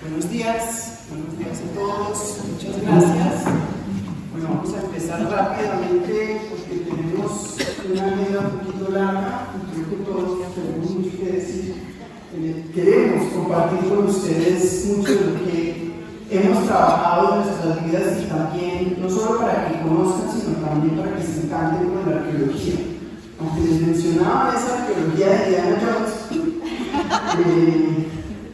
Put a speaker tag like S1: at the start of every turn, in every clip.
S1: Buenos días a todos, muchas gracias. Bueno, vamos a empezar rápidamente porque tenemos una agenda un poquito larga y creo que todos tenemos mucho que decir. Queremos compartir con ustedes mucho de lo que hemos trabajado en nuestras vidas y también, no solo para que conozcan, sino también para que se encanten con la arqueología. Aunque les mencionaba esa arqueología de Diana Jones,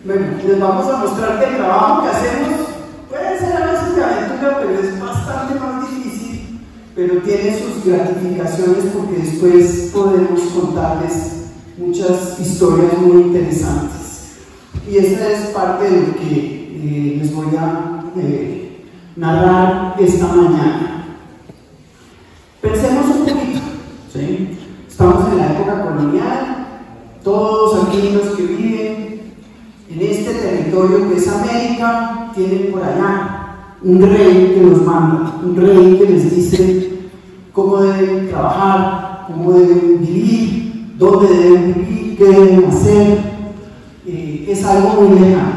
S1: bueno, les vamos a mostrar que el trabajo que hacemos puede ser a veces de aventura, pero es bastante más difícil, pero tiene sus gratificaciones porque después podemos contarles muchas historias muy interesantes. Y esa es parte de lo que les voy a narrar esta mañana. Pensemos un poquito, ¿sí? Estamos en la época colonial, todos aquí los que viven en este territorio que es América tienen por allá un rey que los manda, un rey que les dice cómo deben trabajar, cómo deben vivir, dónde deben vivir, qué deben hacer. Es algo muy lejano,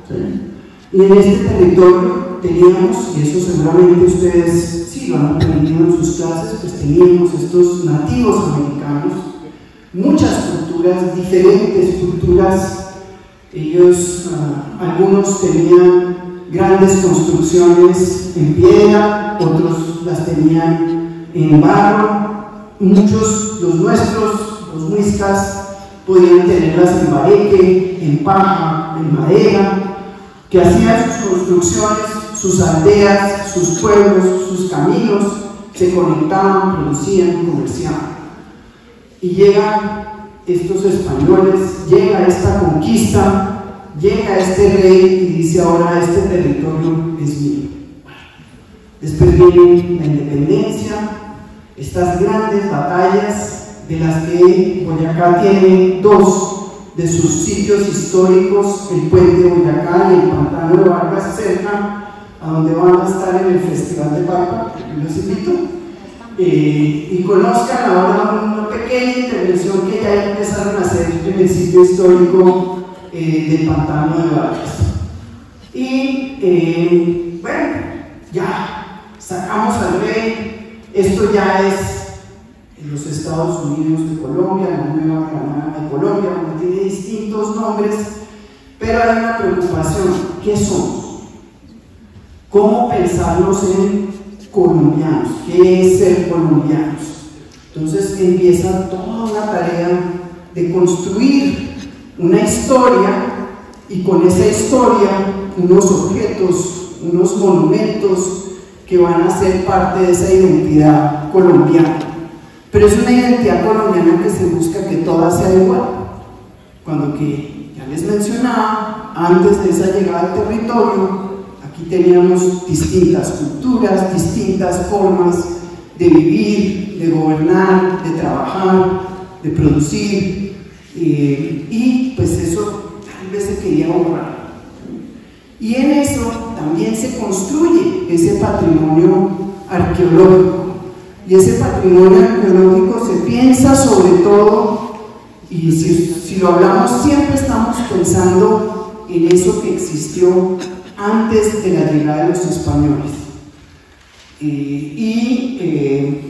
S1: ¿sí? Y en este territorio teníamos, y eso seguramente ustedes sí lo han aprendido en sus clases, pues teníamos estos nativos americanos, muchas culturas, diferentes culturas. Ellos, algunos tenían grandes construcciones en piedra, otros las tenían en barro, muchos, los nuestros, los muiscas, podían tenerlas en bareque, en paja, en madera, que hacían sus construcciones, sus aldeas, sus pueblos, sus caminos, se conectaban, producían, comerciaban. Y llegan estos españoles, llega esta conquista, llega este rey y dice: ahora este territorio es mío. Después viene la independencia, estas grandes batallas de las que Boyacá tiene dos de sus sitios históricos, el puente de Boyacá y el pantano de Vargas, cerca a donde van a estar en el Festival de Papa, los invito. Y conozcan ahora una pequeña intervención que ya empezaron a hacer en el sitio histórico del pantano de Vargas. Y bueno, ya sacamos al rey. Esto ya es en los Estados Unidos de Colombia, la Nueva Granada de Colombia, como tiene distintos nombres, pero hay una preocupación: ¿qué somos? ¿Cómo pensarnos en colombianos? ¿Qué es ser colombianos? Entonces empieza toda una tarea de construir una historia, y con esa historia unos objetos, unos monumentos que van a ser parte de esa identidad colombiana. Pero es una identidad colombiana que se busca que toda sea igual, cuando que ya les mencionaba, antes de esa llegada al territorio, aquí teníamos distintas culturas, distintas formas de vivir, de gobernar, de trabajar, de producir, y pues eso tal vez se quería borrar. Y en eso también se construye ese patrimonio arqueológico. Y ese patrimonio arqueológico se piensa sobre todo, y si lo hablamos siempre estamos pensando en eso que existió antes de la llegada de los españoles,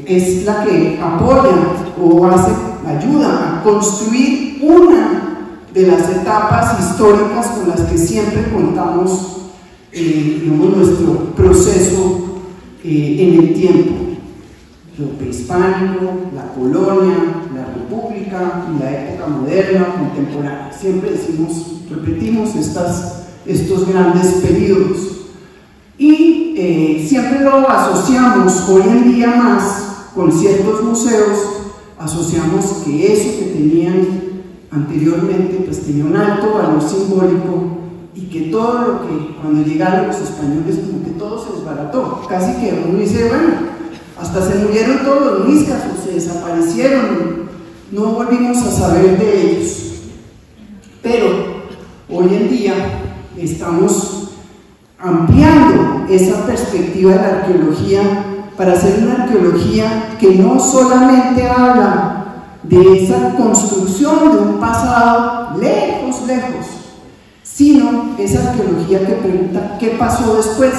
S1: es la que apoya o ayuda a construir una de las etapas históricas con las que siempre contamos, digamos, nuestro proceso en el tiempo: lo prehispánico, la colonia, la república y la época moderna, contemporánea. Siempre repetimos estos grandes periodos, y siempre lo asociamos hoy en día más con ciertos museos, asociamos que eso que tenían anteriormente pues tenía un alto valor simbólico, y que todo lo que cuando llegaron los españoles como que todo se desbarató, casi que uno dice, bueno, hasta se murieron todos los muiscas o se desaparecieron, no volvimos a saber de ellos. Pero hoy en día estamos ampliando esa perspectiva de la arqueología para hacer una arqueología que no solamente habla de esa construcción de un pasado lejos, lejos, sino es arqueología que pregunta qué pasó después.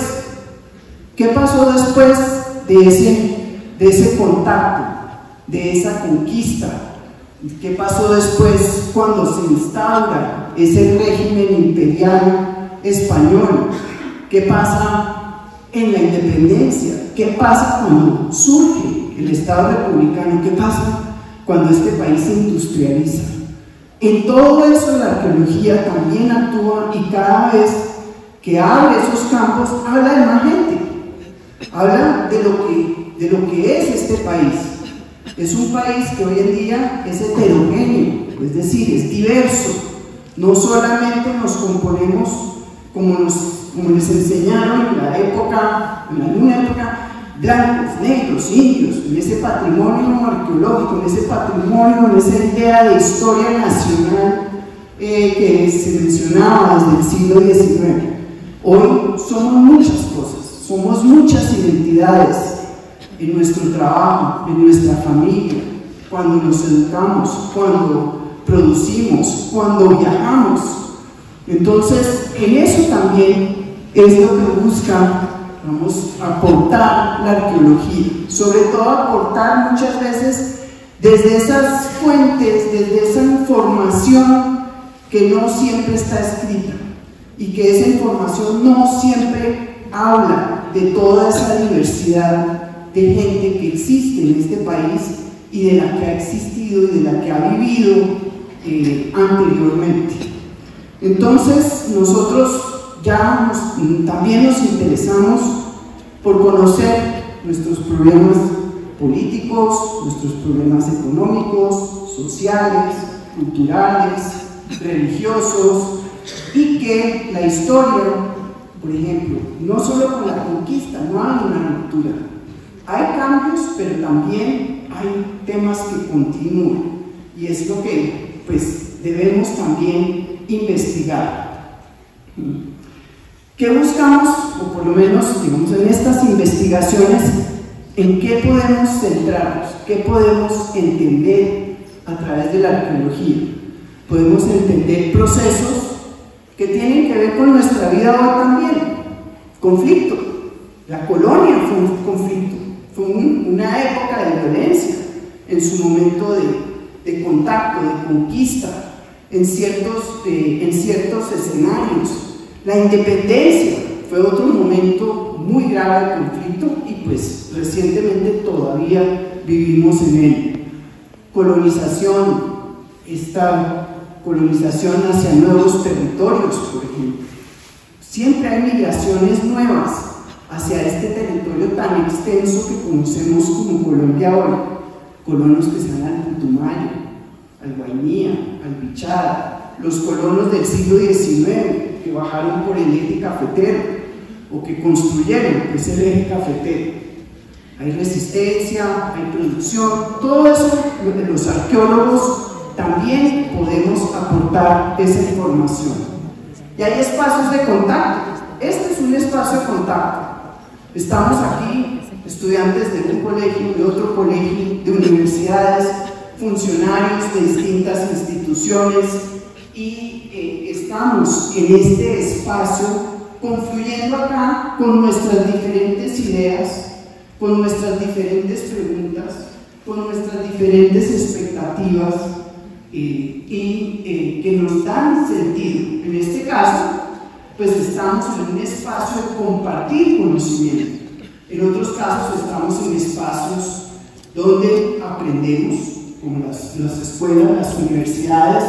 S1: ¿Qué pasó después de ese contacto, de esa conquista? ¿Qué pasó después cuando se instaura ese régimen imperial español? ¿Qué pasa en la independencia? ¿Qué pasa cuando surge el Estado republicano? ¿Qué pasa cuando este país se industrializa? En todo eso la arqueología también actúa, y cada vez que abre esos campos habla de más gente, habla de lo que es este país. Es un país que hoy en día es heterogéneo, es decir, es diverso. No solamente nos componemos como les enseñaron en alguna época, blancos, negros, indios, en ese patrimonio arqueológico, en ese patrimonio, en esa idea de historia nacional que se mencionaba desde el siglo XIX. Hoy somos muchas cosas, somos muchas identidades en nuestro trabajo, en nuestra familia, cuando nos educamos, cuando producimos, cuando viajamos. Entonces, en eso también es lo que busca, aportar la arqueología, sobre todo aportar muchas veces desde esas fuentes, desde esa información que no siempre está escrita, y que esa información no siempre habla de toda esa diversidad de gente que existe en este país y de la que ha existido y de la que ha vivido anteriormente. Entonces nosotros también nos interesamos por conocer nuestros problemas políticos, nuestros problemas económicos, sociales, culturales, religiosos, y que la historia, por ejemplo, no solo con la conquista, no hay una ruptura. Hay cambios, pero también hay temas que continúan, y es lo que pues debemos también investigar. ¿Qué buscamos? O por lo menos, digamos, en estas investigaciones, ¿en qué podemos centrarnos? ¿Qué podemos entender a través de la arqueología? Podemos entender procesos que tienen que ver con nuestra vida hoy también. Conflicto. La colonia fue un conflicto, fue una época de violencia en su momento de contacto, de conquista, en ciertos escenarios. La independencia fue otro momento muy grave de conflicto, y pues recientemente todavía vivimos en él. Colonización, esta colonización hacia nuevos territorios, por ejemplo. Siempre hay migraciones nuevas hacia este territorio tan extenso que conocemos como Colombia hoy. Colonos que se van al Putumayo, al Guainía, al Bichada, los colonos del siglo XIX que bajaron por el eje cafetero o que construyeron ese eje cafetero. Hay resistencia, hay producción, todo eso los arqueólogos también podemos aportar esa información. Y hay espacios de contacto. Este es un espacio de contacto. Estamos aquí, estudiantes de un colegio, de otro colegio, de universidades, funcionarios de distintas instituciones, y estamos en este espacio confluyendo acá con nuestras diferentes ideas, con nuestras diferentes preguntas, con nuestras diferentes expectativas, y que nos dan sentido. En este caso, pues estamos en un espacio de compartir conocimiento. En otros casos estamos en espacios donde aprendemos, como las escuelas, las universidades,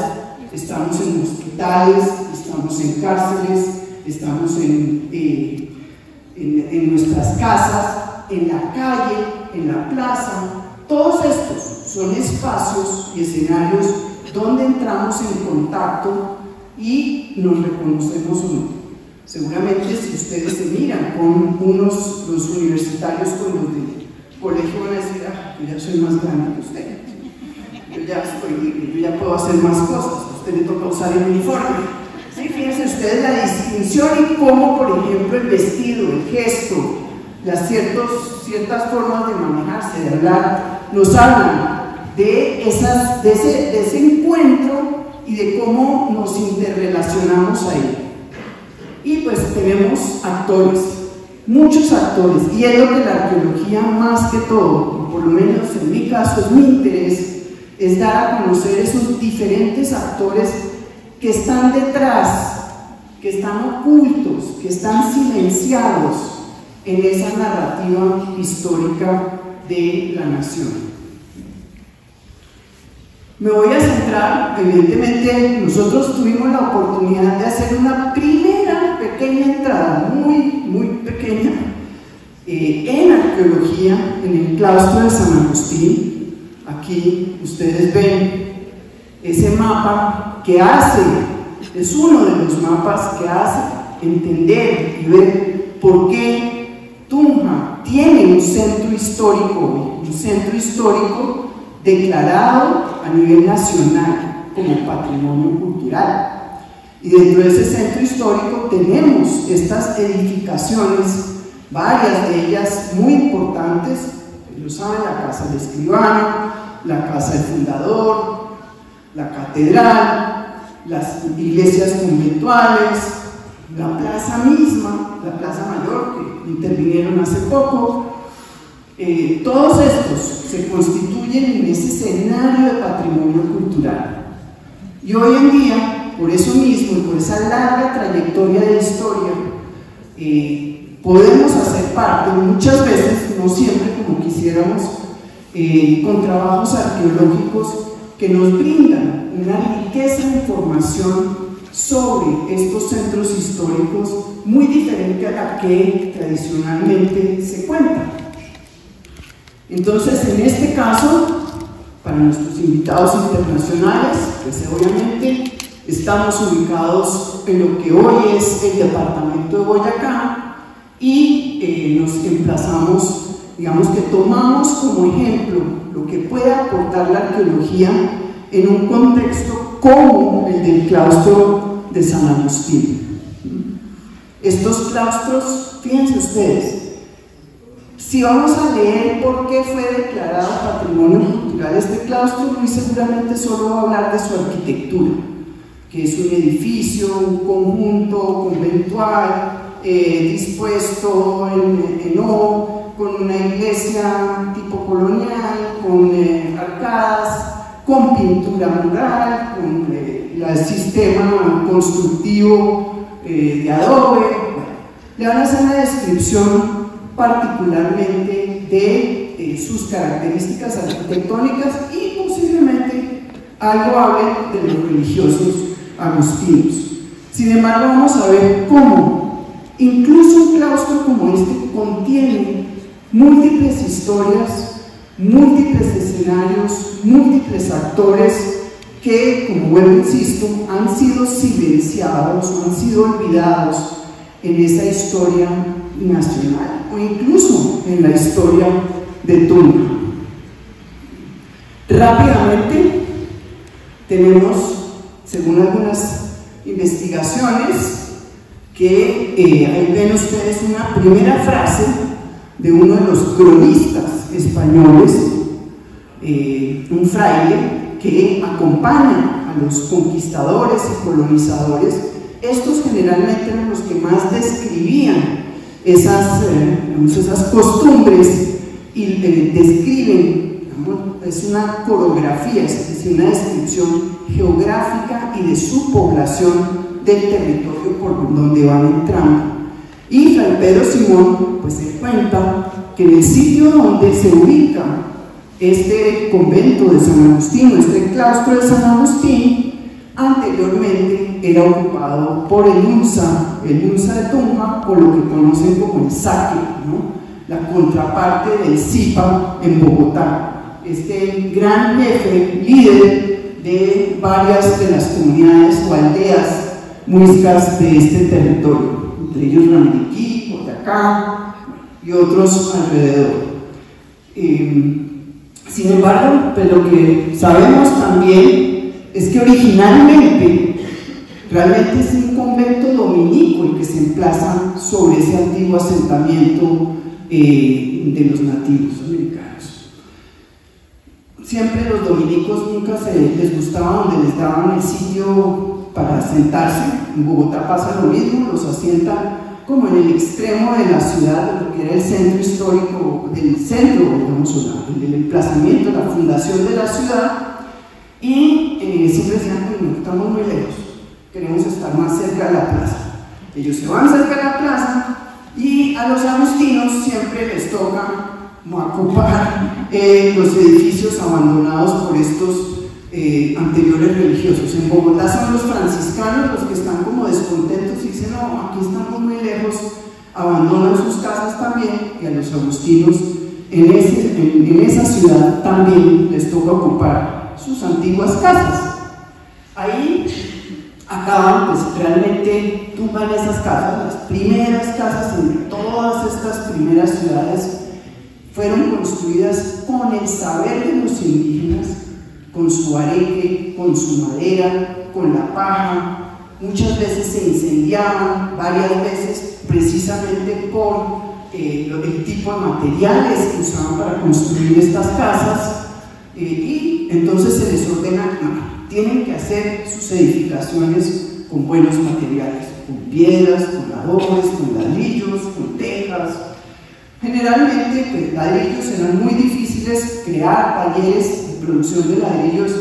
S1: estamos en hospitales, estamos en cárceles, estamos en nuestras casas, en la calle, en la plaza. Todos estos son espacios y escenarios donde entramos en contacto y nos reconocemos o no. Seguramente si ustedes se miran con los universitarios con los del colegio, van a decir: ah, yo ya soy más grande que usted, yo ya estoy libre, yo ya puedo hacer más cosas, a usted le toca usar el uniforme. ¿Sí? Fíjense ustedes la distinción y cómo, por ejemplo, el vestido, el gesto, las ciertas formas de manejarse, de hablar, nos hablan de ese encuentro y de cómo nos interrelacionamos ahí. Y pues tenemos actores, muchos actores, y es lo que la arqueología más que todo, por lo menos en mi caso es mi interés, es dar a conocer esos diferentes actores que están detrás, que están ocultos, que están silenciados en esa narrativa histórica de la nación. Me voy a centrar, evidentemente, nosotros tuvimos la oportunidad de hacer una primera pequeña entrada, muy pequeña, en arqueología, en el claustro de San Agustín. Aquí ustedes ven ese mapa que hace, es uno de los mapas que hace entender y ver por qué Tunja tiene un centro histórico declarado a nivel nacional como patrimonio cultural. Y dentro de ese centro histórico tenemos estas edificaciones, varias de ellas muy importantes, ellos saben, la casa del escribano, la casa del fundador, la catedral, las iglesias conventuales, la plaza misma, la plaza mayor que intervinieron hace poco. Todos estos se constituyen en ese escenario de patrimonio cultural. Y hoy en día, por eso mismo y por esa larga trayectoria de historia, podemos hacer parte, muchas veces, no siempre como quisiéramos, con trabajos arqueológicos que nos brindan una riqueza de información sobre estos centros históricos muy diferente a la que tradicionalmente se cuenta. Entonces, en este caso, para nuestros invitados internacionales, pues obviamente estamos ubicados en lo que hoy es el departamento de Boyacá y nos emplazamos, digamos que tomamos como ejemplo lo que puede aportar la arqueología en un contexto como el del claustro de San Agustín. Estos claustros, fíjense ustedes, si vamos a leer por qué fue declarado patrimonio cultural este claustro, muy seguramente solo va a hablar de su arquitectura, que es un edificio, un conjunto conventual, dispuesto en O, con una iglesia tipo colonial, con arcadas, con pintura mural, con el sistema constructivo de adobe. Le van a hacer una descripción particularmente de sus características arquitectónicas y posiblemente algo hable de los religiosos agustinos. Sin embargo, vamos a ver cómo incluso un claustro como este contiene múltiples historias, múltiples escenarios, múltiples actores que, como vuelvo insisto, han sido silenciados, han sido olvidados en esa historia nacional o incluso en la historia de Tunja. Rápidamente tenemos, según algunas investigaciones, que ahí ven ustedes una primera frase de uno de los cronistas españoles, un fraile que acompaña a los conquistadores y colonizadores. Estos generalmente eran los que más describían esas costumbres y describen, es una coreografía, es decir, una descripción geográfica y de su población del territorio por donde van entrando. Y Fray Pedro Simón pues se cuenta que en el sitio donde se ubica este convento de San Agustín, este claustro de San Agustín, anteriormente era ocupado por el UNSA de Tunja, por lo que conocen como el Saque, ¿no? La contraparte del CIPA en Bogotá, este gran jefe, líder de varias de las comunidades o aldeas muiscas de este territorio, entre ellos Ramiriquí, Boyacá y otros alrededor. Sin embargo, pues lo que sabemos también es que originalmente realmente es un convento dominico el que se emplaza sobre ese antiguo asentamiento de los nativos americanos. siempre los dominicos nunca les gustaba donde les daban el sitio para sentarse. En Bogotá pasa lo mismo, los asientan como en el extremo de la ciudad, lo que era el centro histórico, del centro, digamos, del emplazamiento, la fundación de la ciudad, y siempre decían, bueno, estamos muy lejos, queremos estar más cerca de la plaza. Ellos se van cerca de la plaza y a los agustinos siempre les toca ocupar los edificios abandonados por estos anteriores religiosos. En Bogotá son los franciscanos los que están como descontentos y dicen, no, aquí estamos muy lejos, abandonan sus casas también, y a los agustinos en esa ciudad también les toca ocupar sus antiguas casas. Ahí acaban, pues realmente tumban esas casas, las primeras casas en todas estas primeras ciudades fueron construidas con el saber de los indígenas, con su areque, con su madera, con la paja. Muchas veces se incendiaban, varias veces precisamente por el tipo de materiales que usaban para construir estas casas, y entonces se les ordena, tienen que hacer sus edificaciones con buenos materiales, con piedras, con adobes, con ladrillos, con tejas. Generalmente, pues, ladrillos eran muy difíciles, crear talleres de producción de ladrillos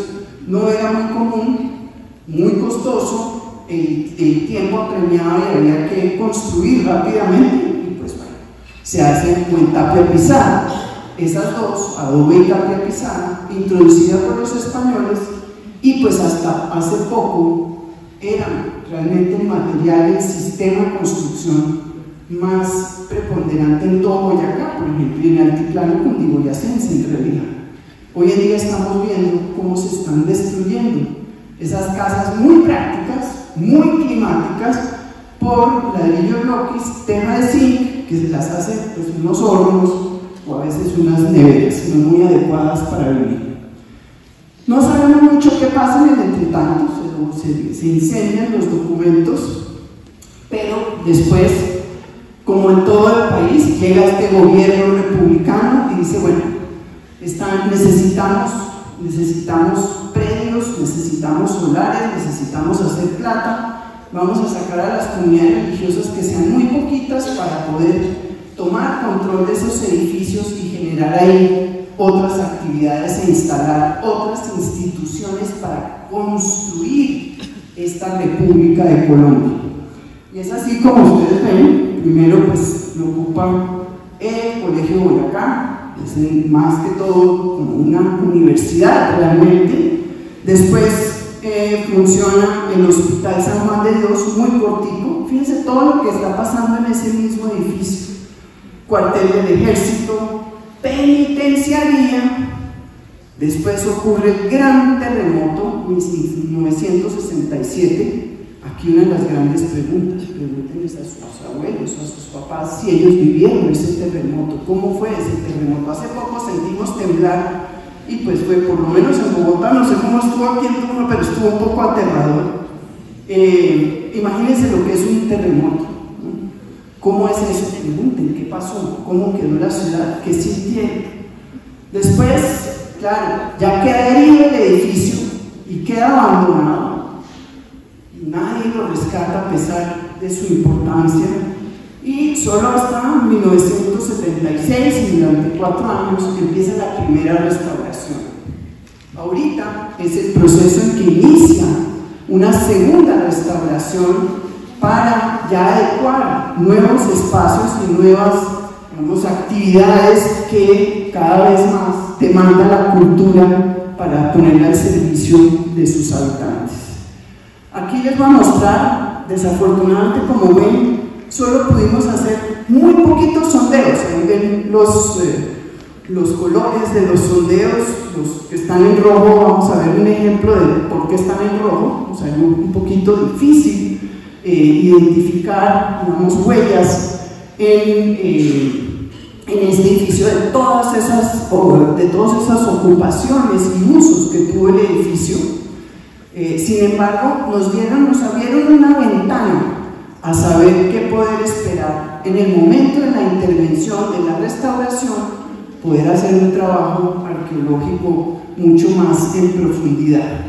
S1: no era muy común, muy costoso, el tiempo apremiaba y había que construir rápidamente, y pues bueno, se hace con tapia pisada. Esas dos, adobe y tapia pisada, introducidas por los españoles, y pues hasta hace poco eran realmente el material, el sistema de construcción más preponderante en todo Boyacá, por ejemplo, y en el altiplano cundiboyacense en realidad. Hoy en día estamos viendo cómo se están destruyendo esas casas muy prácticas, muy climáticas, por ladrillos loquis, teja de zinc, que se las hace pues, unos hornos o a veces unas neveras, no muy adecuadas para vivir. No sabemos mucho qué pasa en el entretanto, se incendian los documentos, pero después, como en todo el país, llega este gobierno republicano y dice, bueno, necesitamos predios, necesitamos solares, necesitamos hacer plata, vamos a sacar a las comunidades religiosas que sean muy poquitas para poder tomar control de esos edificios y generar ahí otras actividades e instalar otras instituciones para construir esta República de Colombia. Y es así como ustedes ven, primero pues lo ocupa el Colegio Boyacá, es más que todo como una universidad realmente. Después funciona el Hospital San Juan de Dios, muy cortico. Fíjense todo lo que está pasando en ese mismo edificio: cuartel del ejército, penitenciaría. Después ocurre el gran terremoto, 1967. Aquí una de las grandes preguntas, pregúntenles a sus abuelos, a sus papás, si ellos vivieron ese terremoto, cómo fue ese terremoto. Hace poco sentimos temblar y pues fue, por lo menos en Bogotá, no sé cómo estuvo aquí en Turno, pero estuvo un poco aterrador. Imagínense lo que es un terremoto, ¿no? ¿Cómo es eso? Pregunten, ¿qué pasó? ¿Cómo quedó la ciudad? ¿Qué sintieron? Después, claro, ya queda herido el edificio y queda abandonado. Nadie lo rescata a pesar de su importancia, y solo hasta 1976, y durante 4 años, empieza la primera restauración. Ahorita es el proceso en que inicia una segunda restauración para ya adecuar nuevos espacios y nuevas, digamos, actividades que cada vez más demanda la cultura para ponerla al servicio de sus habitantes. Aquí les voy a mostrar, desafortunadamente, como ven, solo pudimos hacer muy poquitos sondeos. Ahí ven los colores de los sondeos, los que están en rojo. Vamos a ver un ejemplo de por qué están en rojo. O sea, es un poquito difícil identificar, digamos, huellas en este edificio de todas esas ocupaciones y usos que tuvo el edificio. Sin embargo, nos abrieron una ventana a saber qué poder esperar en el momento de la intervención, de la restauración, poder hacer un trabajo arqueológico mucho más en profundidad.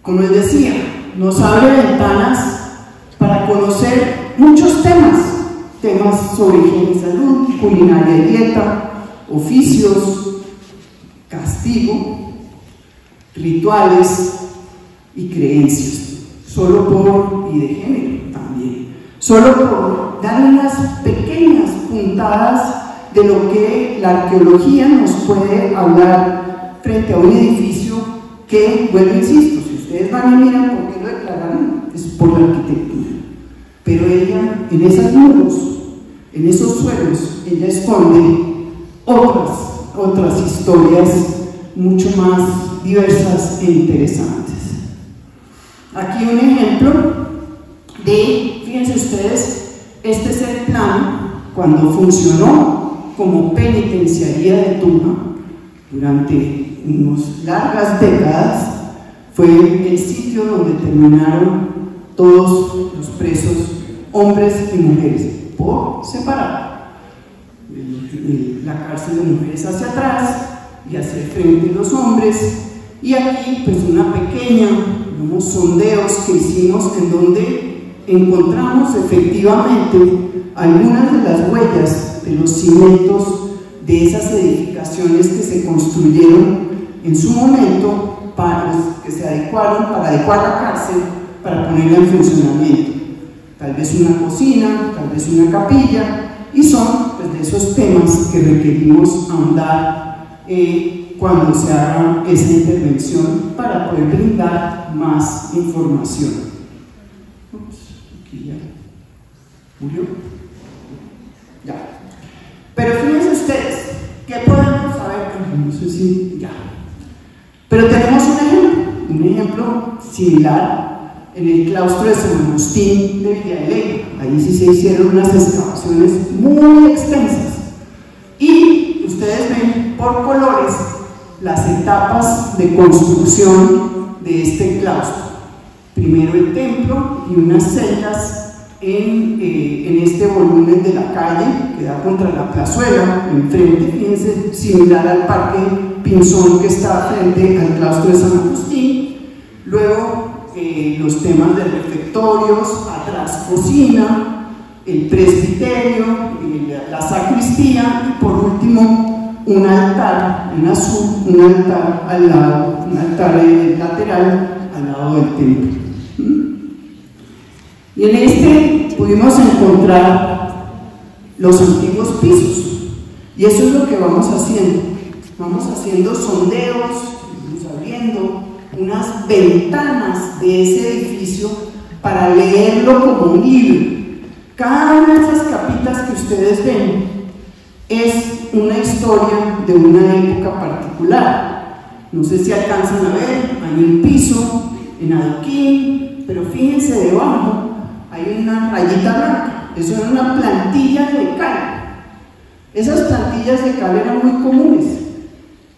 S1: Como les decía, nos abre ventanas para conocer muchos temas sobre higiene y salud, culinaria y dieta, oficios, castigo, rituales y creencias, y de género también, solo por dar unas pequeñas puntadas de lo que la arqueología nos puede hablar frente a un edificio que, bueno, insisto, si ustedes van y miran por qué lo declararon, es por la arquitectura, pero ella, en esos muros, en esos suelos, ella esconde otras historias mucho más diversas e interesantes. Aquí un ejemplo de, fíjense ustedes, este es el plan cuando funcionó como penitenciaría de Tunja durante unas largas décadas. Fue el sitio donde terminaron todos los presos, hombres y mujeres, por separado. La cárcel de mujeres hacia atrás y hacia el frente los hombres, y aquí pues una pequeña, unos sondeos que hicimos en donde encontramos efectivamente algunas de las huellas de los cimientos de esas edificaciones que se construyeron en su momento que se adecuaron para adecuar la cárcel para ponerla en funcionamiento. Tal vez una cocina, tal vez una capilla, y son pues, de esos temas que requerimos ahondar cuando se haga esa intervención para poder brindar más información. Aquí ya murió. Ya. Pero fíjense ustedes, ¿qué podemos saber? No sé si ya. Pero tenemos un ejemplo similar en el claustro de San Agustín de Villaelena. Ahí sí se hicieron unas excavaciones muy extensas. Y ustedes ven por colores las etapas de construcción de este claustro. Primero el templo y unas celdas en este volumen de la calle que da contra la plazuela, enfrente, fíjense, similar al parque Pinzón que está frente al claustro de San Agustín. Luego los temas de refectorios, atrás cocina, el presbiterio, la sacristía y por último un altar en azul, un altar al lado, un altar lateral al lado del templo. Y en este pudimos encontrar los antiguos pisos, y eso es lo que vamos haciendo sondeos, vamos abriendo unas ventanas de ese edificio para leerlo como un libro. Cada una de esas capitas que ustedes ven es una historia de una época particular. No sé si alcanzan a ver, hay un piso en adoquín, pero fíjense debajo hay una rayita blanca, eso era una plantilla de cal. Esas plantillas de cal eran muy comunes.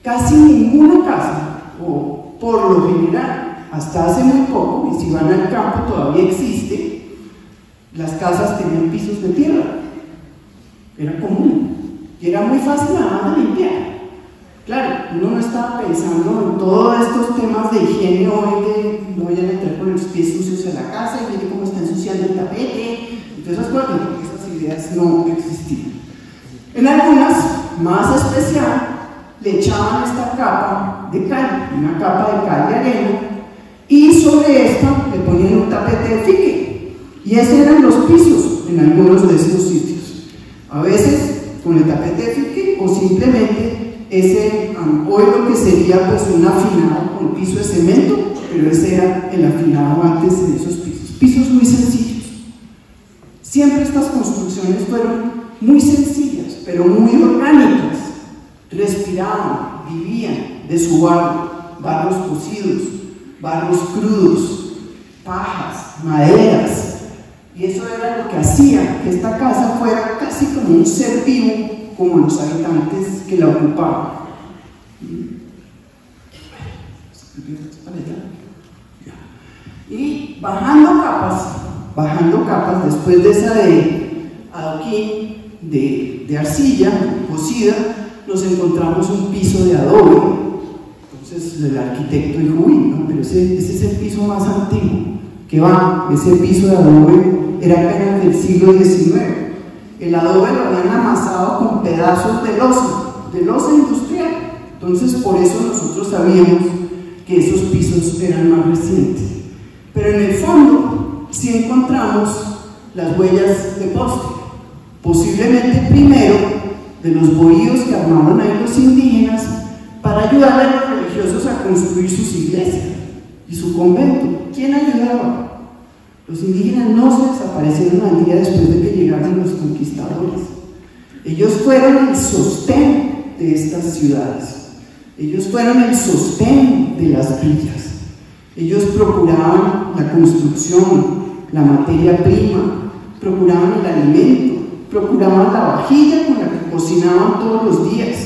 S1: Casi ninguna casa, o por lo general, hasta hace muy poco, y si van al campo todavía existe, las casas tenían pisos de tierra. Era común y era muy fácil además de limpiar. Claro, uno no estaba pensando en todos estos temas de higiene hoy, de no vayan a entrar con los pies sucios a la casa y miren cómo está ensuciando el tapete y todas esas cosas, porque esas ideas no existían. En algunas, más especial, le echaban esta capa de cal, una capa de cal de arena, y sobre esta le ponían un tapete de fique, y esos eran los pisos en algunos de estos sitios. A veces con el tapete de fique o simplemente hoy lo que sería pues un afinado con piso de cemento, pero ese era el afinado antes en esos pisos muy sencillos. Siempre estas construcciones fueron muy sencillas, pero muy orgánicas. Respiraban, vivían de su barro, barros cocidos, barros crudos, pajas, maderas, y eso era lo que hacía que esta casa fuera casi como un ser vivo, como los habitantes que la ocupaban. Y bajando capas, después de esa de adoquín, de arcilla cocida, nos encontramos un piso de adobe. Entonces el arquitecto dijo, uy, no, pero ese es el piso más antiguo. ¿Qué va? Ese piso de adobe era apenas del siglo XIX. El adobe lo habían amasado con pedazos de losa industrial. Entonces por eso nosotros sabíamos que esos pisos eran más recientes. Pero en el fondo sí encontramos las huellas de poste, posiblemente primero de los bohíos que armaron ahí los indígenas para ayudar a los religiosos a construir sus iglesias y su convento. ¿Quién ayudaba? Los indígenas no se desaparecieron al día después de que llegaron los conquistadores. Ellos fueron el sostén de estas ciudades. Ellos fueron el sostén de las villas. Ellos procuraban la construcción, la materia prima, procuraban el alimento, procuraban la vajilla con la que cocinaban todos los días.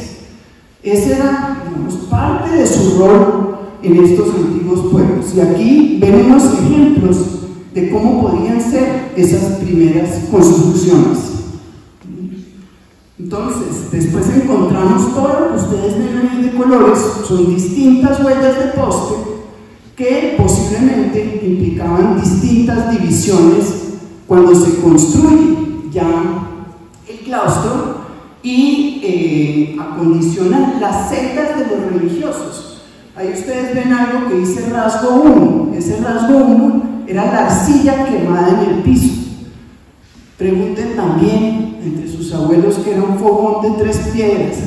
S1: Ese era, digamos, parte de su rol en estos antiguos pueblos. Y aquí vemos ejemplos de cómo podían ser esas primeras construcciones. Entonces, después encontramos todo lo que ustedes ven ahí de colores, son distintas huellas de poste que posiblemente implicaban distintas divisiones cuando se construye ya el claustro y acondicionan las celdas de los religiosos. Ahí ustedes ven algo que dice rasgo 1. Ese rasgo 1 era la arcilla quemada en el piso. Pregunten también entre sus abuelos que era un fogón de 3 piedras.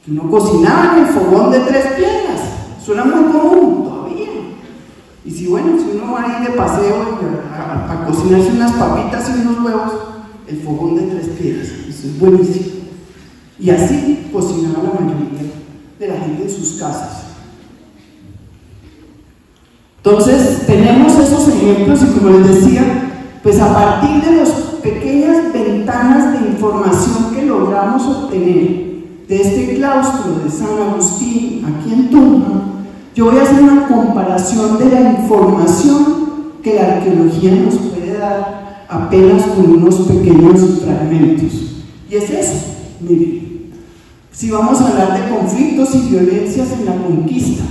S1: Que no cocinaban el fogón de 3 piedras. Eso era muy común todavía. Y si bueno, si uno va a ir de paseo a cocinarse unas papitas y unos huevos, el fogón de 3 piedras, eso es buenísimo. Y así cocinaba la mayoría de la gente en sus casas. Entonces tenemos esos ejemplos y como les decía, pues a partir de las pequeñas ventanas de información que logramos obtener de este claustro de San Agustín aquí en Tunja, yo voy a hacer una comparación de la información que la arqueología nos puede dar apenas con unos pequeños fragmentos. Y es eso, miren, si vamos a hablar de conflictos y violencias en la conquista,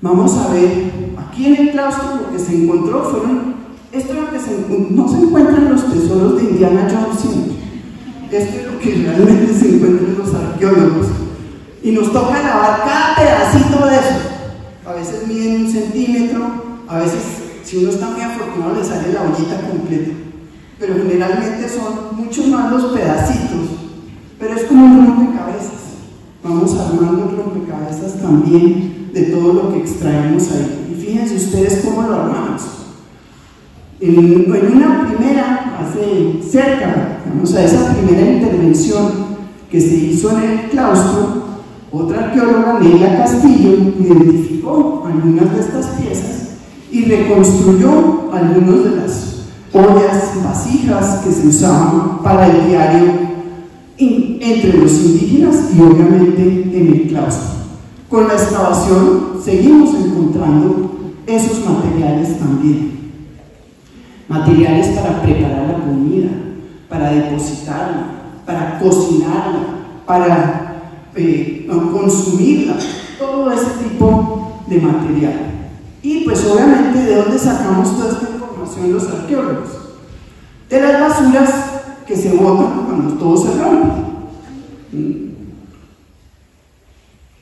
S1: vamos a ver, aquí en el claustro lo que se encontró fueron, esto es lo que no se encuentran los tesoros de Indiana Jones siempre, esto es lo que realmente se encuentra en los arqueólogos, y nos toca lavar cada pedacito de eso. A veces miden 1 centímetro, a veces si uno está muy afortunado le sale la ollita completa, pero generalmente son mucho más los pedacitos, pero es como un rompecabezas. Vamos armando el rompecabezas también de todo lo que extraemos ahí. Y fíjense ustedes cómo lo armamos. En una primera, hace cerca, vamos a esa primera intervención que se hizo en el claustro, otra arqueóloga, Nelia Castillo, identificó algunas de estas piezas y reconstruyó algunas de las ollas, vasijas que se usaban para el diario entre los indígenas y obviamente en el claustro. Con la excavación seguimos encontrando esos materiales también. Materiales para preparar la comida, para depositarla, para cocinarla, para consumirla, todo ese tipo de material. Y pues obviamente, ¿de dónde sacamos toda esta información los arqueólogos? De las basuras que se botan cuando todo se rompe.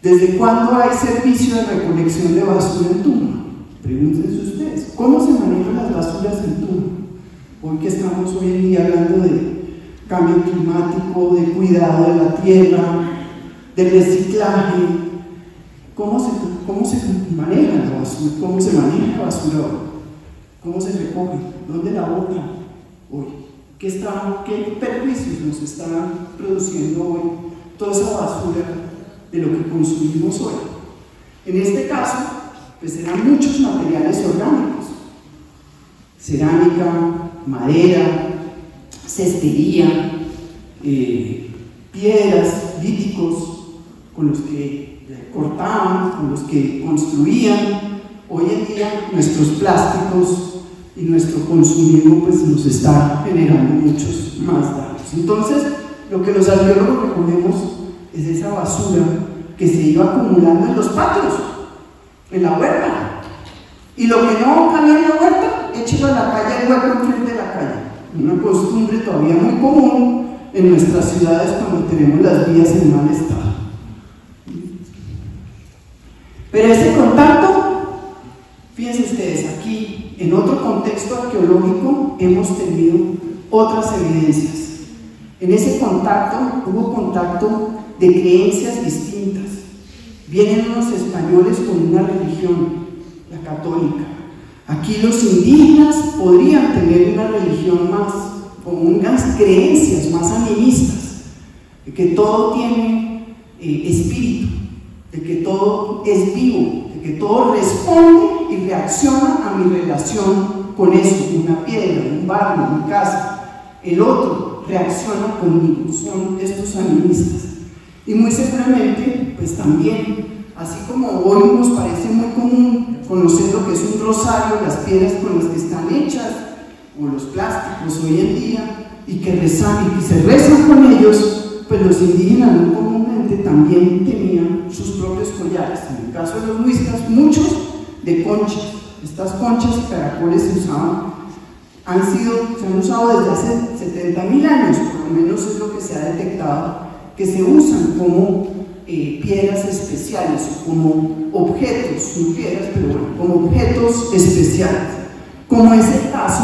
S1: ¿Desde cuándo hay servicio de recolección de basura en Tunja? Pregúntense ustedes, ¿cómo se manejan las basuras en Tunja? Hoy que estamos hoy en día hablando de cambio climático, de cuidado de la tierra, de reciclaje, ¿cómo se maneja la basura? ¿Cómo se maneja la basura hoy? ¿Cómo se recoge? ¿Dónde la botan hoy? ¿Qué perjuicios nos está produciendo hoy toda esa basura de lo que consumimos hoy? En este caso, pues eran muchos materiales orgánicos: cerámica, madera, cestería, piedras, líticos con los que cortaban, con los que construían. Hoy en día nuestros plásticos y nuestro consumismo pues nos está generando muchos más daños. Entonces, lo que los arqueólogos recogemos es esa basura que se iba acumulando en los patios, en la huerta. Y lo que no cabía en la huerta, échelo a la calle, el hueco enfrente de la calle. Una costumbre todavía muy común en nuestras ciudades cuando tenemos las vías en mal estado. Pero ese contacto, fíjense ustedes, aquí en otro contexto arqueológico hemos tenido otras evidencias. En ese contacto hubo contacto de creencias distintas. Vienen unos españoles con una religión, la católica. Aquí los indígenas podrían tener una religión más, con unas creencias más animistas, de que todo tiene espíritu, de que todo es vivo, de que todo responde y reacciona a mi relación con eso, una piedra, un barro, mi casa. El otro reacciona conmigo, son estos animistas. Y muy seguramente, pues también, así como hoy nos parece muy común conocer lo que es un rosario, las piedras con las que están hechas, o los plásticos hoy en día, y que rezan y que se rezan con ellos, pues los indígenas muy comúnmente también tenían sus propios collares. En el caso de los muiscas, muchos de conchas. Estas conchas y caracoles se han usado desde hace 70.000 años, por lo menos es lo que se ha detectado, que se usan como piedras especiales, como objetos, no piedras, pero bueno, como objetos especiales, como es el caso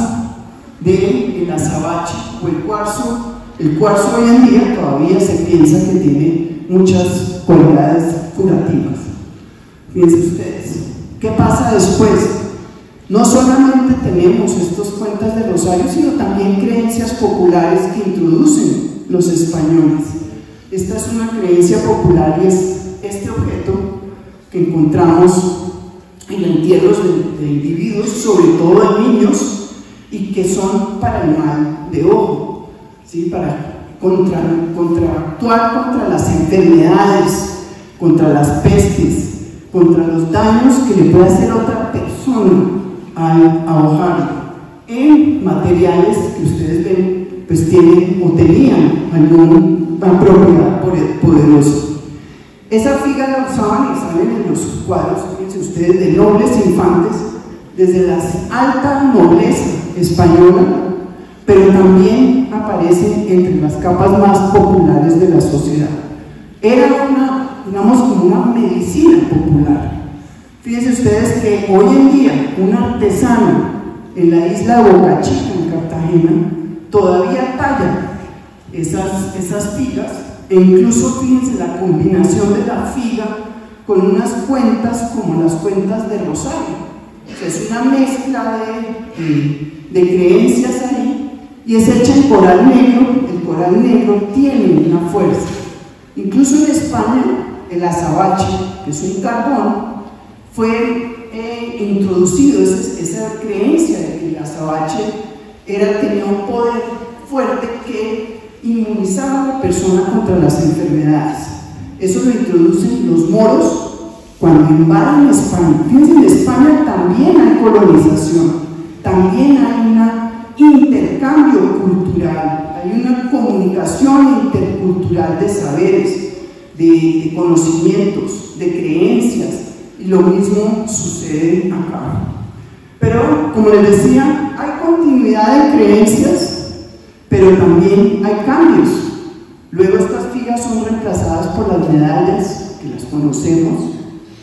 S1: del azabache o el cuarzo. El cuarzo hoy en día todavía se piensa que tiene muchas cualidades curativas. Fíjense ustedes, ¿qué pasa después? No solamente tenemos estos cuentas de rosario, sino también creencias populares que introducen los españoles. Esta es una creencia popular y es este objeto que encontramos en entierros de individuos, sobre todo de niños, y que son para el mal de ojo, ¿sí? Para actuar contra las enfermedades, contra las pestes, contra los daños que le puede hacer a otra persona al ahogarlo en materiales que ustedes ven, pues tienen o tenían alguna propiedad poderosa. Esa figa la usaban y salen en los cuadros, fíjense ustedes, de nobles infantes, desde la alta nobleza española, pero también aparece entre las capas más populares de la sociedad. Era digamos, como una medicina popular. Fíjense ustedes que hoy en día una artesana en la isla de Boca Chica, en Cartagena, todavía talla esas figas, e incluso fíjense la combinación de la figa con unas cuentas como las cuentas de rosario. O sea, es una mezcla de creencias ahí, y es hecha en coral negro. El coral negro tiene una fuerza. Incluso en España, el azabache, que es un carbón, fue introducido esa creencia de que el azabache tenía un poder fuerte que inmunizaba a la persona contra las enfermedades. Eso lo introducen los moros cuando invaden España. Fíjense, en España también hay colonización, también hay un intercambio cultural, hay una comunicación intercultural de saberes, de conocimientos, de creencias, y lo mismo sucede acá. Pero, como les decía, hay continuidad de creencias, pero también hay cambios. Luego estas figas son reemplazadas por las medallas, que las conocemos,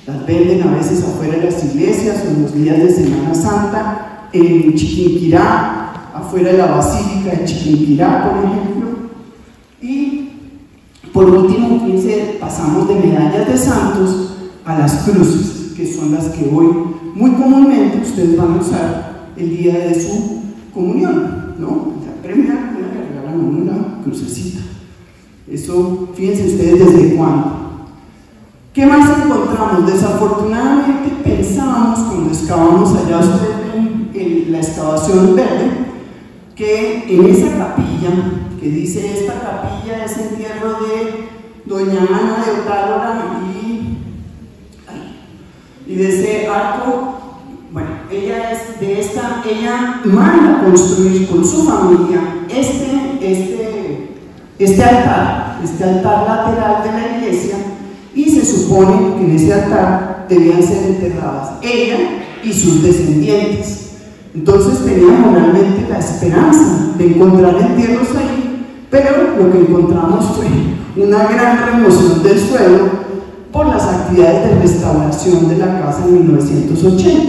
S1: las venden a veces afuera de las iglesias o en los días de Semana Santa, en Chiquinquirá, afuera de la Basílica de Chiquinquirá, por ejemplo. Y por último, fíjense, pasamos de medallas de santos a las cruces, que son las que hoy muy comúnmente ustedes van a usar el día de su comunión, ¿no? La primera le regalan una crucecita. Eso, fíjense ustedes desde cuándo. ¿Qué más encontramos? Desafortunadamente pensábamos cuando excavábamos allá, ustedes ven la excavación verde, que en esa capilla, que dice esta capilla es entierro de doña Ana de Otálora y de ese arco, bueno, ella manda construir con su familia este altar lateral de la iglesia, supone que en ese altar debían ser enterradas ella y sus descendientes. Entonces tenía moralmente la esperanza de encontrar entierros ahí, pero lo que encontramos fue una gran remoción del suelo por las actividades de restauración de la casa en 1980.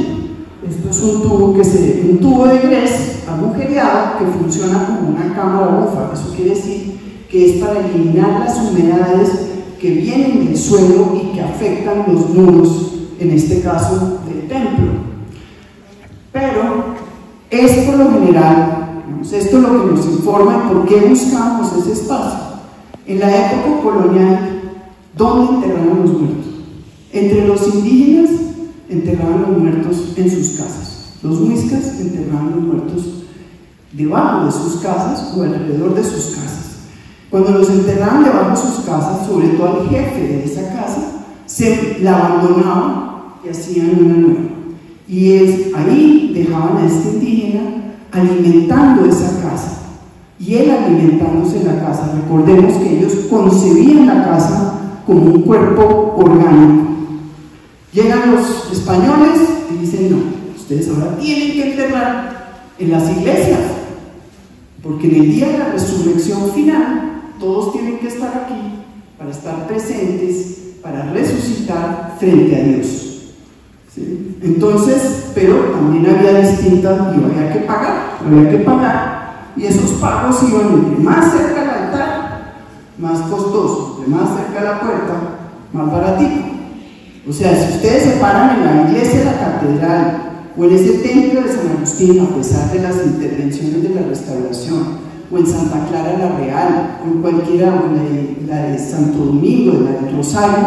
S1: Esto es un tubo de grés agujereado que funciona como una cámara bufa. Eso quiere decir que es para eliminar las humedades que vienen del suelo y que afectan los muros, en este caso del templo. Pero es por lo general, esto es lo que nos informa por qué buscamos ese espacio. En la época colonial, ¿dónde enterraban los muertos? Entre los indígenas enterraban los muertos en sus casas. Los muiscas enterraban los muertos debajo de sus casas o alrededor de sus casas. Cuando los enterraban debajo de sus casas, sobre todo al jefe de esa casa, se la abandonaban y hacían una nueva. Y ahí dejaban a este indígena alimentando esa casa. Y él alimentándose en la casa. Recordemos que ellos concebían la casa como un cuerpo orgánico. Llegan los españoles y dicen: no, ustedes ahora tienen que enterrar en las iglesias, porque en el día de la resurrección final todos tienen que estar aquí para estar presentes, para resucitar frente a Dios. ¿Sí? Entonces, pero también había distintas, y había que pagar, y esos pagos iban entre más cerca al altar, más costoso, entre más cerca a la puerta, más baratito. O sea, si ustedes se paran en la iglesia de la catedral o en ese templo de San Agustín, a pesar de las intervenciones de la restauración, o en Santa Clara la Real, o en cualquiera, o en la de Santo Domingo, la del Rosario,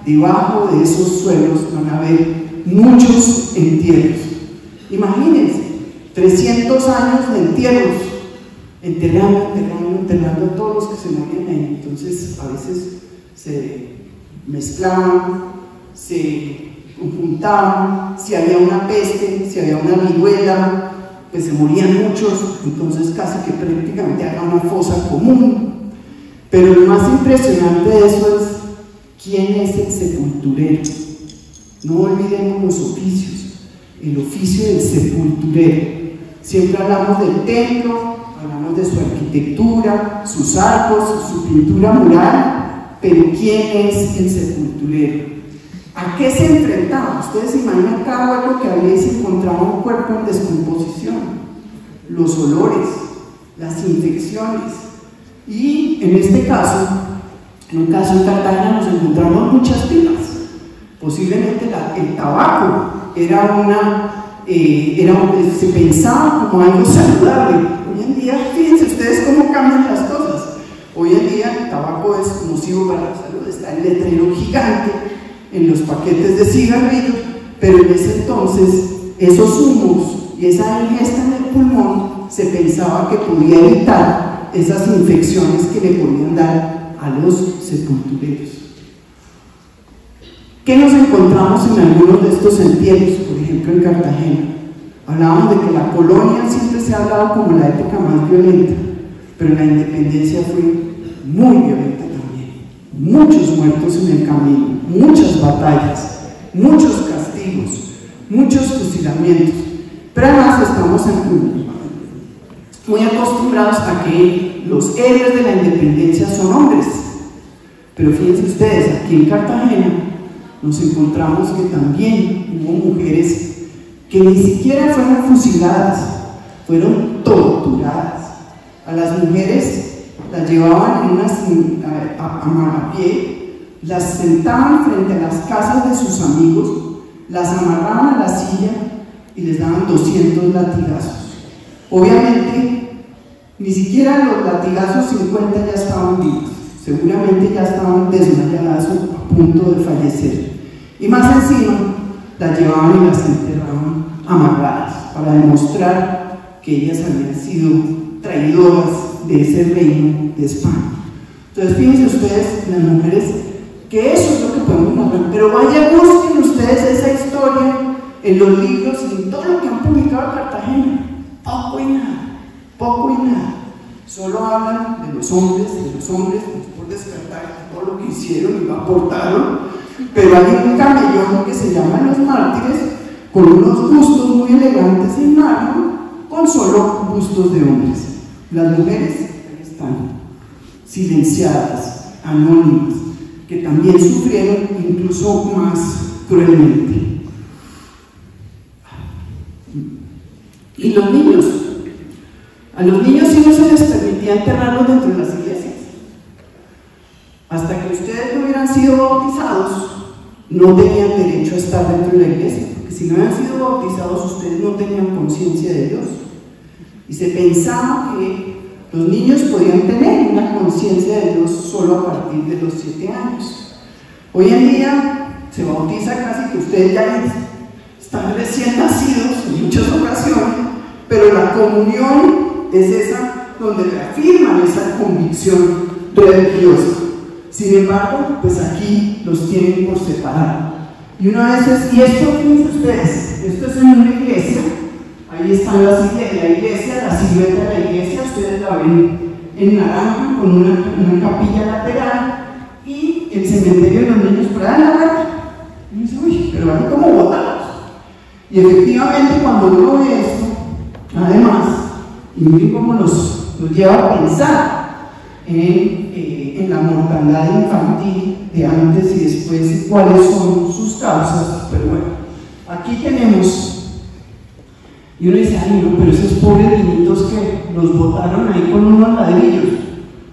S1: debajo de esos suelos van a haber muchos entierros. Imagínense, 300 años de entierros, enterrando a todos los que se morían ahí. Entonces a veces se mezclaban, se juntaban, si había una peste, si había una viruela, pues se morían muchos, entonces casi que prácticamente había una fosa común. Pero lo más impresionante de eso es quién es el sepulturero. No olvidemos los oficios, el oficio del sepulturero. Siempre hablamos del templo, hablamos de su arquitectura, sus arcos, su pintura mural, pero ¿quién es el sepulturero? ¿A qué se enfrentaba? Ustedes se imaginan cada hueco que había y se encontraba un cuerpo en descomposición, los olores, las infecciones. Y en este caso, en un caso en Cartagena, nos encontramos muchas pipas. Posiblemente el tabaco se pensaba como algo saludable. Hoy en día, fíjense ustedes cómo cambian las cosas. Hoy en día el tabaco es nocivo para la salud, está el letrero gigante en los paquetes de cigarrillos, pero en ese entonces esos humos y esa ingesta en el pulmón se pensaba que podía evitar esas infecciones que le podían dar a los sepultureros. ¿Qué nos encontramos en algunos de estos entierros? Por ejemplo, en Cartagena. Hablábamos de que la colonia siempre se ha hablado como la época más violenta, pero la independencia fue muy violenta también. Muchos muertos en el camino, muchas batallas, muchos castigos, muchos fusilamientos. Pero además estamos muy acostumbrados a que los héroes de la independencia son hombres. Pero fíjense ustedes, aquí en Cartagena nos encontramos que también hubo mujeres que ni siquiera fueron fusiladas, fueron torturadas. A las mujeres las llevaban a pie, las sentaban frente a las casas de sus amigos, las amarraban a la silla y les daban 200 latigazos. Obviamente, ni siquiera los latigazos 50 ya estaban vivos, seguramente ya estaban desmayadas o a punto de fallecer. Y más encima, las llevaban y las enterraban amarradas para demostrar que ellas habían sido traidoras de ese reino de España. Entonces, fíjense ustedes, las mujeres, que eso es lo que podemos narrar. Pero vaya, busquen ustedes esa historia en los libros, en todo lo que han publicado en Cartagena. Poco y nada, poco y nada. Solo hablan de los hombres, por descartar todo lo que hicieron y lo aportaron, pero hay un camellón que se llama Los Mártires, con unos bustos muy elegantes en mármol, con solo bustos de hombres. Las mujeres ahí están, silenciadas, anónimas, que también sufrieron incluso más cruelmente. Y los niños, a los niños sí no se les permitía enterrarlos dentro de las iglesias. Hasta que ustedes no hubieran sido bautizados, no tenían derecho a estar dentro de la iglesia, porque si no habían sido bautizados, ustedes no tenían conciencia de Dios. Y se pensaba que los niños podían tener una conciencia de Dios solo a partir de los 7 años. Hoy en día se bautiza casi que ustedes ya están recién nacidos en muchas ocasiones, pero la comunión es esa donde reafirman esa convicción religiosa. Sin embargo, pues aquí los tienen por separado. Y una vez es, ¿y esto qué dicen ustedes? Esto es en una iglesia, ahí están las iglesias, la iglesia, la silueta de la iglesia, ustedes la ven en naranja con una capilla lateral y el cementerio de los niños por ahí en la parte. Y dice, uy, pero van como botados. Y efectivamente cuando uno ve esto, además, y miren cómo nos lleva a pensar en la mortalidad infantil de antes y después, cuáles son sus causas. Pero bueno, aquí tenemos, y uno dice, ay no, pero esos pobres niñitos que los botaron ahí con unos ladrillos,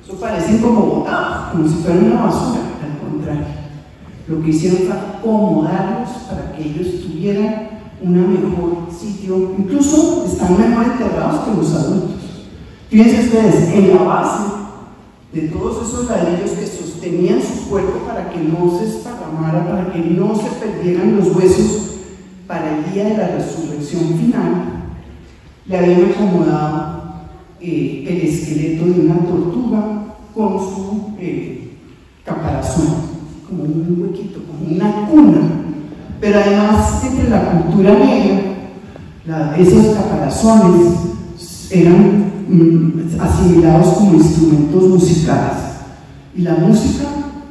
S1: eso parecen como botados, como si fueran una basura. Al contrario, lo que hicieron fue acomodarlos para que ellos tuvieran un mejor sitio, incluso están mejor enterrados que los adultos. Fíjense ustedes, en la base de todos esos ladrillos que sostenían su cuerpo para que no se esparramara, para que no se perdieran los huesos para el día de la resurrección final, le habían acomodado el esqueleto de una tortuga con su caparazón, como un huequito, como una cuna. Pero además, entre la cultura negra, esos caparazones eran asimilados como instrumentos musicales. Y la música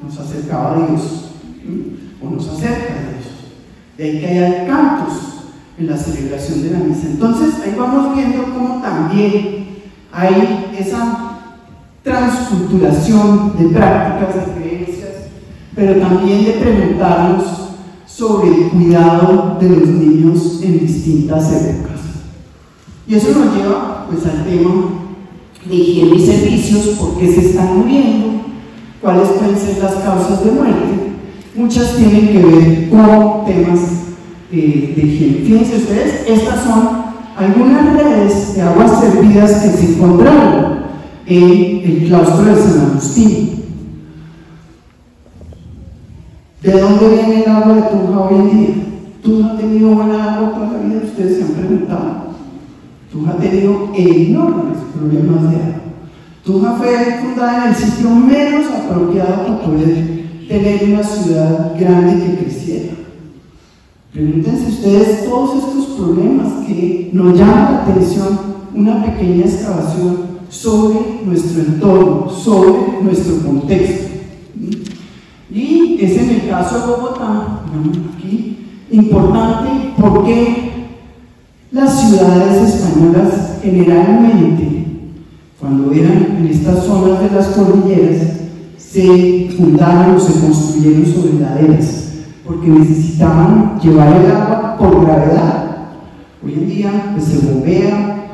S1: nos acercaba a Dios, o nos acerca a Dios. De ahí que haya cantos en la celebración de la misa. Entonces, ahí vamos viendo cómo también hay esa transculturación de prácticas, de creencias, pero también de preguntarnos sobre el cuidado de los niños en distintas épocas. Y eso nos lleva pues al tema de higiene y servicios, por qué se están muriendo, cuáles pueden ser las causas de muerte. Muchas tienen que ver con temas de higiene. Fíjense ustedes, estas son algunas redes de aguas servidas que se encontraron en el claustro de San Agustín. ¿De dónde viene el agua de Tunja hoy en día? ¿Tunja ha tenido buena agua toda la vida? Ustedes se han preguntado. Tunja ha tenido enormes problemas de agua. Tunja fue fundada en el sitio menos apropiado para poder tener una ciudad grande que creciera. Pregúntense ustedes todos estos problemas que nos llaman la atención, una pequeña excavación sobre nuestro entorno, sobre nuestro contexto. Y es en el caso de Bogotá, aquí, importante porque las ciudades españolas generalmente, cuando eran en estas zonas de las cordilleras, se fundaron o se construyeron sobre laderas, porque necesitaban llevar el agua por gravedad. Hoy en día pues, se bombea,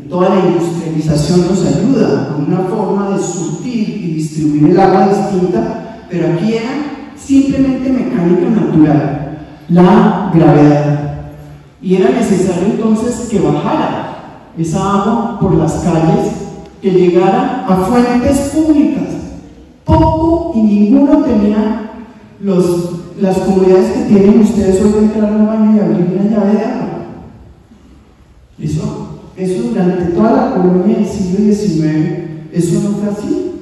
S1: toda la industrialización nos ayuda a una forma de surtir y distribuir el agua distinta, pero aquí era simplemente mecánica natural, la gravedad. Y era necesario entonces que bajara esa agua por las calles, que llegara a fuentes públicas. Poco y ninguno tenía las comunidades que tienen ustedes hoy de entrar al baño y abrir una llave de agua. Eso durante toda la colonia del siglo XIX, eso no fue así.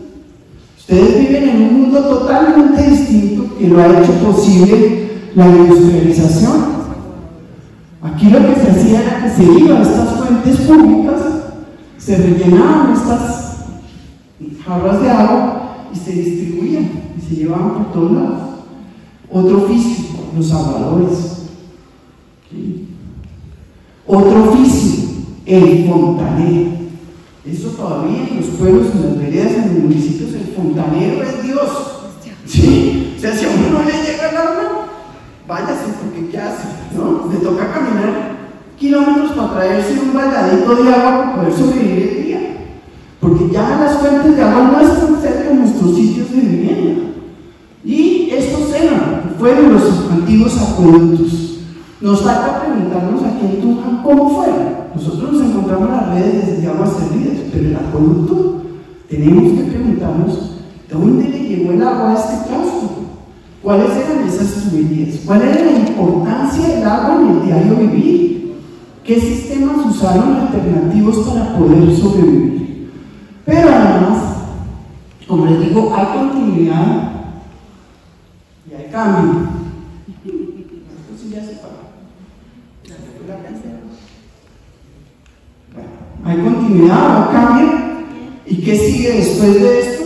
S1: Ustedes viven en un mundo totalmente distinto que lo ha hecho posible la industrialización. Aquí lo que se hacía era que se iban a estas fuentes públicas, se rellenaban estas jarras de agua y se distribuían y se llevaban por todos lados. Otro oficio, los aguadores. ¿Sí? Otro oficio, el fontanero. Eso todavía en los pueblos, en las veredas, en los municipios, el fontanero es Dios. ¿Sí? O sea, si a uno no le llega el agua, váyase, porque ¿qué hace? ¿No? Le toca caminar kilómetros para traerse un baldadito de agua para poder sobrevivir el día. Porque ya las fuentes de agua no están cerca de nuestros sitios de vivienda. Y estos fueron los antiguos acueductos. Nos falta preguntarnos aquí en Tunja cómo fueron. Nosotros nos encontramos las redes de aguas servidas, pero el acueducto tenemos que preguntarnos ¿de dónde le llegó el agua a este claustro? ¿Cuáles eran esas tuberías? ¿Cuál era la importancia del agua en el diario vivir? ¿Qué sistemas usaron alternativos para poder sobrevivir? Pero además, como les digo, hay continuidad y hay cambio. Esto sí ya se paró. Bueno, hay continuidad, hay cambio. ¿Y qué sigue después de esto?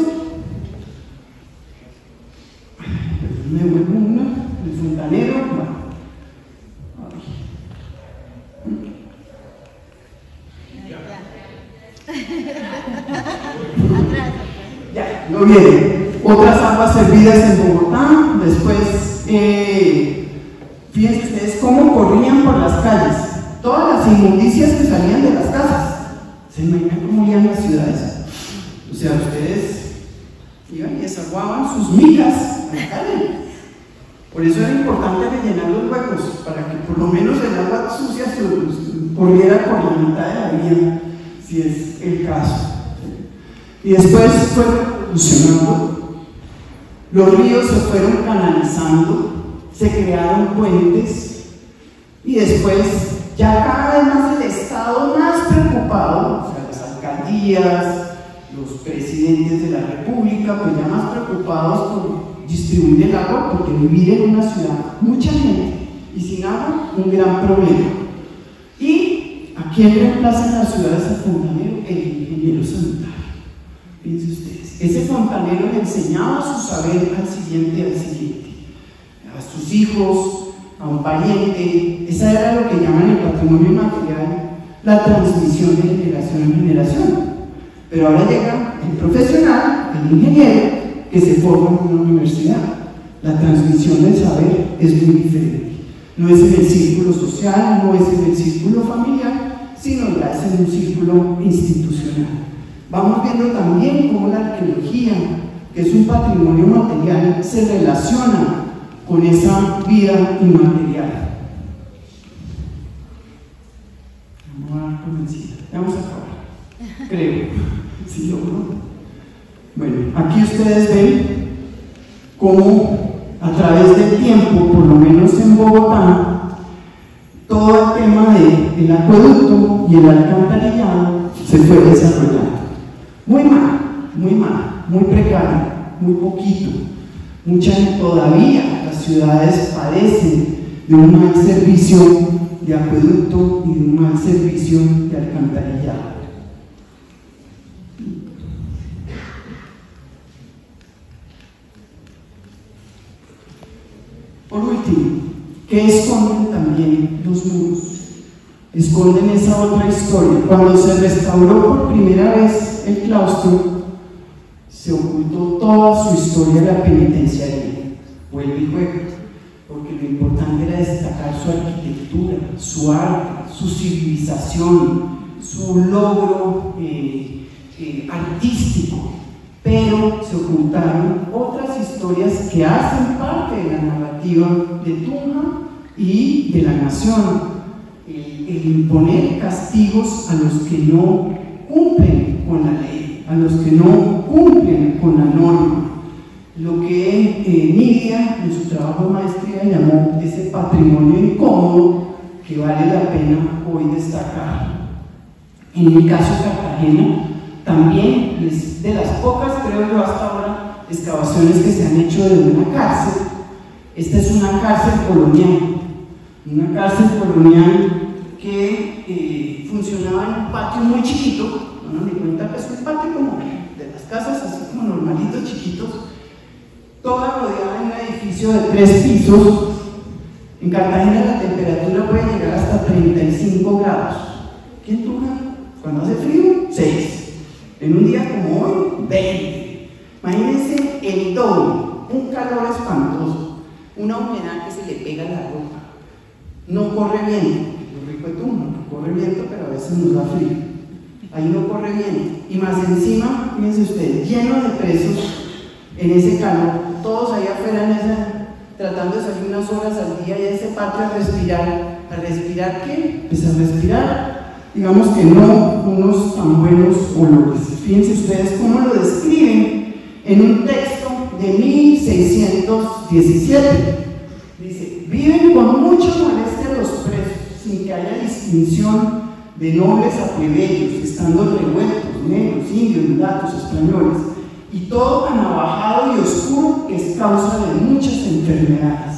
S1: Me vuelvo una, el fontanero. Ya, no viene. Otras aguas servidas en Bogotá. Después, fíjense ustedes cómo corrían por las calles. Todas las inmundicias que salían de las casas. ¿Se imaginan cómo iban las ciudades? O sea, ustedes iban y desaguaban sus migas a la calle. Por eso era importante rellenar los huecos, para que por lo menos el agua sucia se corriera por la mitad de la vía, si es el caso. Y después fue evolucionando, los ríos se fueron canalizando, se crearon puentes, y después ya cada vez más el Estado más preocupado, o sea, las alcaldías, los presidentes de la República, pues ya más preocupados por distribuir el agua, porque vivir en una ciudad, mucha gente, y sin agua, un gran problema. ¿Y a quién reemplaza en las ciudades el fontanero? El ingeniero sanitario. Fíjense ustedes, ese fontanero le enseñaba su saber al siguiente, a sus hijos, a un pariente. Esa era lo que llaman el patrimonio inmaterial, la transmisión de generación en generación. Pero ahora llega el profesional, el ingeniero, que se forma en una universidad. La transmisión del saber es muy diferente. No es en el círculo social, no es en el círculo familiar, sino ya es en un círculo institucional. Vamos viendo también cómo la arqueología, que es un patrimonio material, se relaciona con esa vida inmaterial. Vamos a acabar, creo. ¿Sí, no? Bueno, aquí ustedes ven cómo a través del tiempo, por lo menos en Bogotá, todo el tema del acueducto y el alcantarillado se fue desarrollando. Muy mal, muy precario, muy poquito. Todavía las ciudades padecen de un mal servicio de acueducto y de un mal servicio de alcantarillado. Por último, ¿qué esconden también los muros? Esconden esa otra historia. Cuando se restauró por primera vez el claustro, se ocultó toda su historia de la penitenciaría. Vuelve y juega, porque lo importante era destacar su arquitectura, su arte, su civilización, su logro artístico. Pero se ocultaron otras historias que hacen parte de la narrativa de Tunja y de la nación. El imponer castigos a los que no cumplen con la ley, a los que no cumplen con la norma. Lo que Nidia en su trabajo de maestría llamó ese patrimonio incómodo que vale la pena hoy destacar. En el caso de Cartagena, también es de las pocas, creo yo hasta ahora, excavaciones que se han hecho de una cárcel. Esta es una cárcel colonial que funcionaba en un patio muy chiquito. No me di cuenta que es un patio como de las casas, así como normalitos, chiquitos, toda rodeada de un edificio edificio de 3 pisos. En Cartagena la temperatura puede llegar hasta 35 grados. ¿Qué en Tunja? Cuando hace frío, 6. En un día como hoy, 20. Imagínense el doble, un calor espantoso, una humedad que se le pega a la ropa. No corre viento, lo rico de Tunja, corre viento, pero a veces nos da frío. Ahí no corre viento. Y más encima, fíjense ustedes, lleno de presos en ese calor, todos ahí afuera tratando de salir unas horas al día y ese patio a respirar. ¿A respirar qué? Pues a respirar, digamos que no unos tan buenos olores. Fíjense ustedes cómo lo describen en un texto de 1617. Dice: viven con mucha molestia los presos, sin que haya distinción de nobles a plebeyos, estando revueltos, negros, indios, mulatos, españoles, y todo anabajado y oscuro, que es causa de muchas enfermedades.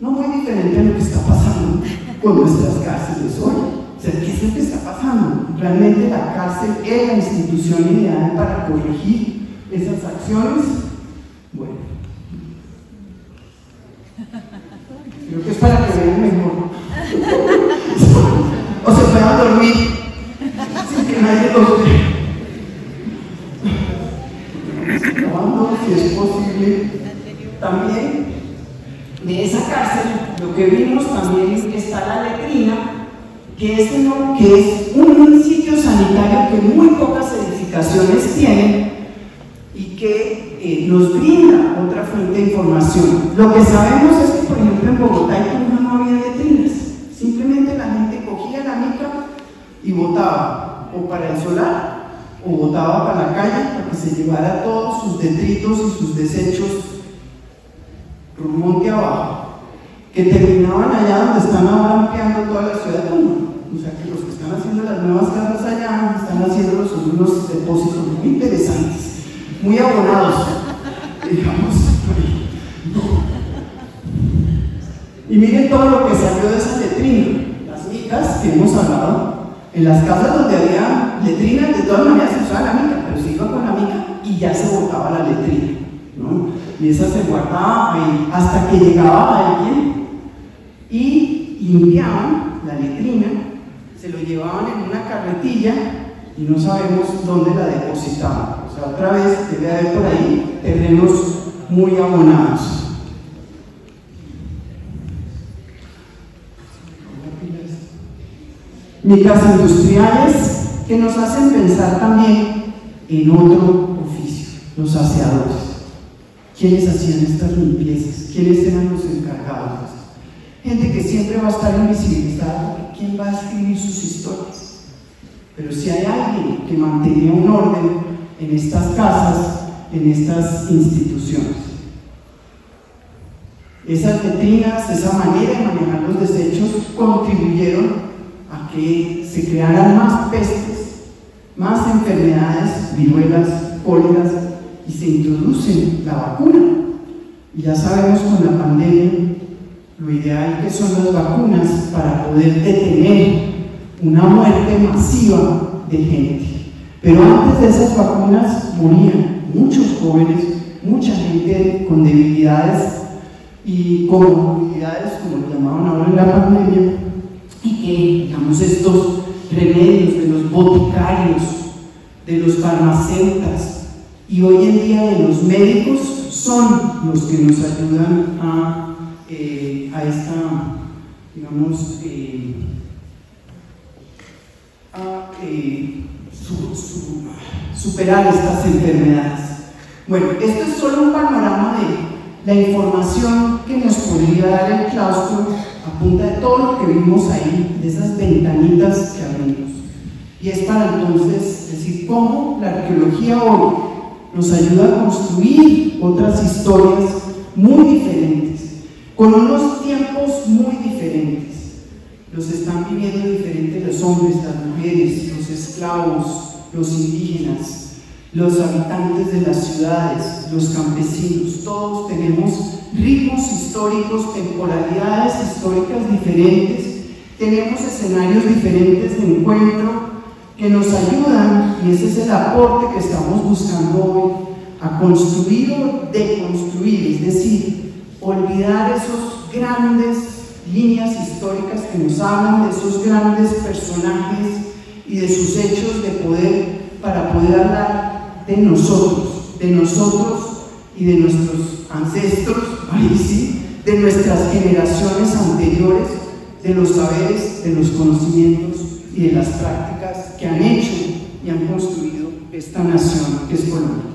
S1: No muy diferente a lo que está pasando con nuestras cárceles hoy. O sea, ¿qué es lo que está pasando? Realmente la cárcel es la institución ideal para corregir esas acciones. Bueno, creo que es para que vean mejor. O se puedan dormir sin que nadie los vea. Probando si es posible. También de esa cárcel lo que vimos también está la letrina, que es un sitio sanitario que muy pocas edificaciones tienen y que nos brinda otra fuente de información. Lo que sabemos es que, por ejemplo, en Bogotá y Tunja no había letrinas. Simplemente la gente cogía la mica y botaba o para el solar o botaba para la calle para que se llevara todos sus detritos y sus desechos por un monte abajo, que terminaban allá donde están ahora ampliando toda la ciudad de Tunja. O sea que los que están haciendo las nuevas casas allá están haciéndolos en unos depósitos muy interesantes, muy abonados, digamos. Y miren todo lo que salió de esa letrina, las micas que hemos hablado. En las casas donde había letrinas, de todas maneras se usaba la mica, pero se iba con la mica y ya se botaba la letrina, ¿no? Y esa se guardaba ahí hasta que llegaba alguien y limpiaban la letrina, se lo llevaban en una carretilla y no sabemos dónde la depositaban. O sea, otra vez debe haber por ahí terrenos muy abonados. Micas industriales que nos hacen pensar también en otro oficio, los aseadores. ¿Quiénes hacían estas limpiezas? ¿Quiénes eran los encargados? Gente que siempre va a estar invisibilizada, porque ¿quién va a escribir sus historias? Pero si hay alguien que mantenía un orden en estas casas, en estas instituciones. Esas letrinas, esa manera de manejar los desechos contribuyeron a que se crearan más pestes, más enfermedades, viruelas, cóleras, y se introduce la vacuna. Y ya sabemos con la pandemia lo ideal que son las vacunas para poder detener una muerte masiva de gente. Pero antes de esas vacunas morían muchos jóvenes, mucha gente con debilidades y comorbilidades, como lo llamaban ahora en la pandemia, y que, digamos, estos remedios de los boticarios, de los farmacéuticos y hoy en día de los médicos son los que nos ayudan a esta, digamos, superar estas enfermedades. Bueno, esto es solo un panorama de la información que nos podría dar el claustro a punta de todo lo que vimos ahí, de esas ventanitas que abrimos. Y es para entonces decir cómo la arqueología hoy nos ayuda a construir otras historias muy diferentes, con unos tiempos muy diferentes. Los están viviendo diferentes los hombres, las mujeres, los esclavos, los indígenas, los habitantes de las ciudades, los campesinos. Todos tenemos ritmos históricos, temporalidades históricas diferentes, tenemos escenarios diferentes de encuentro que nos ayudan, y ese es el aporte que estamos buscando hoy, a construir o deconstruir, es decir, olvidar esos grandes líneas históricas que nos hablan de esos grandes personajes y de sus hechos de poder, para poder hablar de nosotros y de nuestros ancestros, ahí sí, de nuestras generaciones anteriores, de los saberes, de los conocimientos y de las prácticas que han hecho y han construido esta nación que es Colombia.